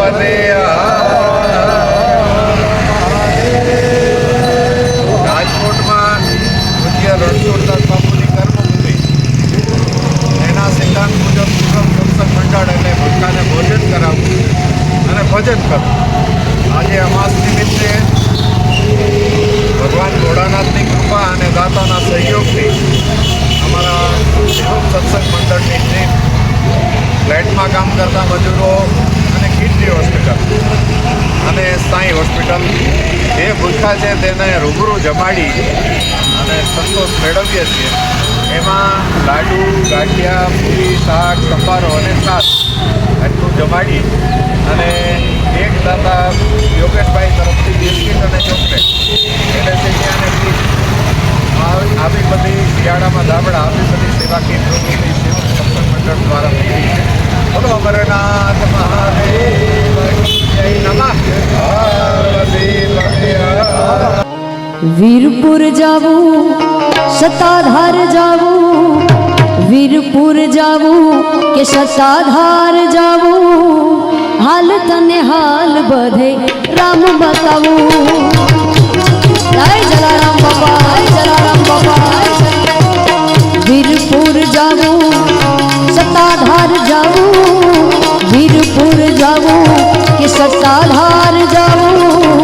પદે રાજકોટમાં પૂજ્ય રણછોડદાસ બાપુની કર્મભૂમિ એના સિદ્ધાંત મુજબ શિવમ સત્સંગ મંડળ એટલે ભક્તાને ભોજન કરાવવું અને ભજન કરવું। આજે અમાસ નિમિત્તે ભગવાન ભોળાનાથની કૃપા અને દાતાના સહયોગથી અમારા શિવમ સત્સંગ મંડળની ટીમ ફ્લેટમાં કામ કરતા મજૂરો અને કિડની હોસ્પિટલ અને સાંઈ હોસ્પિટલ જે ભૂખ્યા છે તેને રૂબરૂ જમાડી અને સંતોષ મેળવીએ છીએ। એમાં લાડુ, ગાંઠિયા, પૂરી, શાક, સંભારો અને છાશ આટલું જમાડી અને એક દાતા યોગેશભાઈ તરફથી બિસ્કીટ અને ચોકલેટ એને અને આવી બધી શિયાળામાં ધાબળા આવી બધી સેવાકીય પ્રવૃત્તિ શિવમ સત્સંગ મંડળ દ્વારા થઈ રહી છે। બોલો અમરનાથ મહાદેવ જય નમઃ પાર્વતી પતે। વીરપુર જાવું સતાધાર જાવું, વીરપુર જાવું કે સતાધાર જાવું, હાલ તને હાલ બધે રામ બતાવું। જય જલારામ બાપા, જય જલારામ બાપા। વીરપુર જાવું સતાધાર જાવું, વીરપુર જાવું કે સતાધાર જાવું,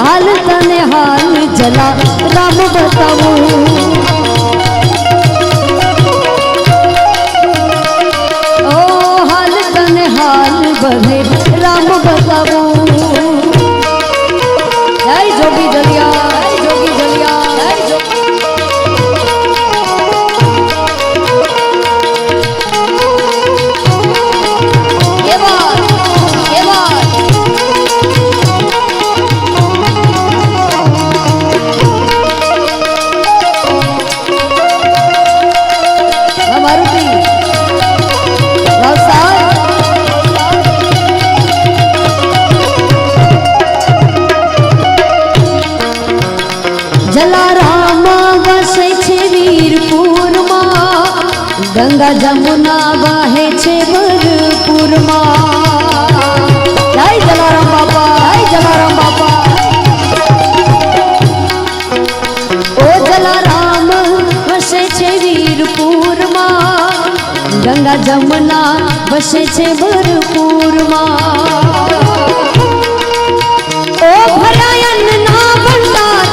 હાલ તને હાલ જલા રામ બતાવું। ઓ હાલ તને હાલ બધે રામ બતાવું। જય જોગી જલિયા, જય જોગી જલિયા, જય જોગી। ગંગા જમુના વહે છે ભરપૂરમાં। જય જલારામ બાપા, જય જલારામ બાપા। ઓ જલારામ વસે છે વીરપુરમાં, ગંગા જમુના વસે છે ભરપૂરમાં। ઓ ભરાયન ના ભંડાર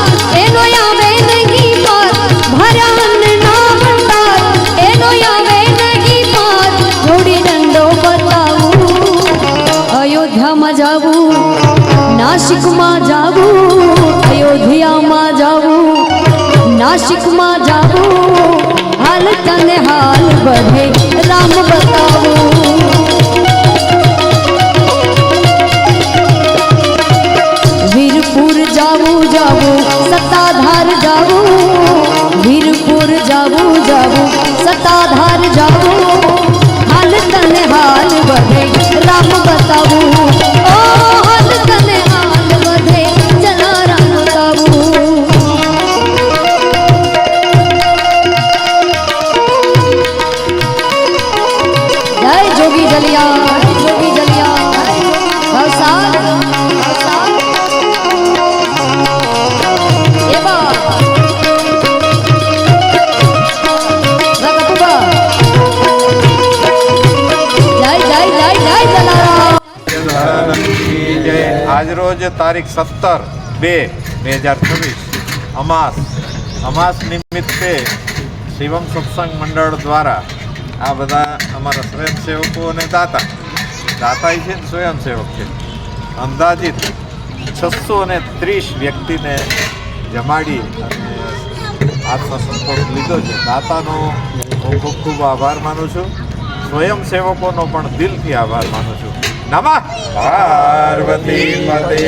એનો આવે નહીં પાર, ભરાયન ના ભંડાર એનો આવે નહીં પાર, થોડી દંડો બતાવું। અયોધ્યામાં જાવું, નાસિકમાં જાવું, અયોધ્યામાં જાવું, નાસિકમાં જાવું, હાલ તને હાલ બધે રામ બતાવું। વીરપુર જાવું જાવું સતાધાર જાવું, વીરપુર જાવું જાવું સતાધાર જાવું, હાલ તને હાલ બધે રામ બતાવું। ઓ હાલ તને હાલ બધે જલારામ બતાવું। જય જોગી જલિયા, જય જોગી જલિયા, વરસાદ આજરોજ તારીખ 17/2/2026 અમાસ નિમિત્તે શિવમ સત્સંગ મંડળ દ્વારા આ બધા અમારા સ્વયંસેવકો અને દાતા છે ને સ્વયંસેવક છે, અંદાજિત 630 વ્યક્તિને જમાડી અને આત્મ સંતોષ લીધો છે। દાતાનો હું ખૂબ ખૂબ આભાર માનું છું, સ્વયંસેવકોનો પણ દિલથી આભાર માનું છું। નમઃ પાર્વતી પતે।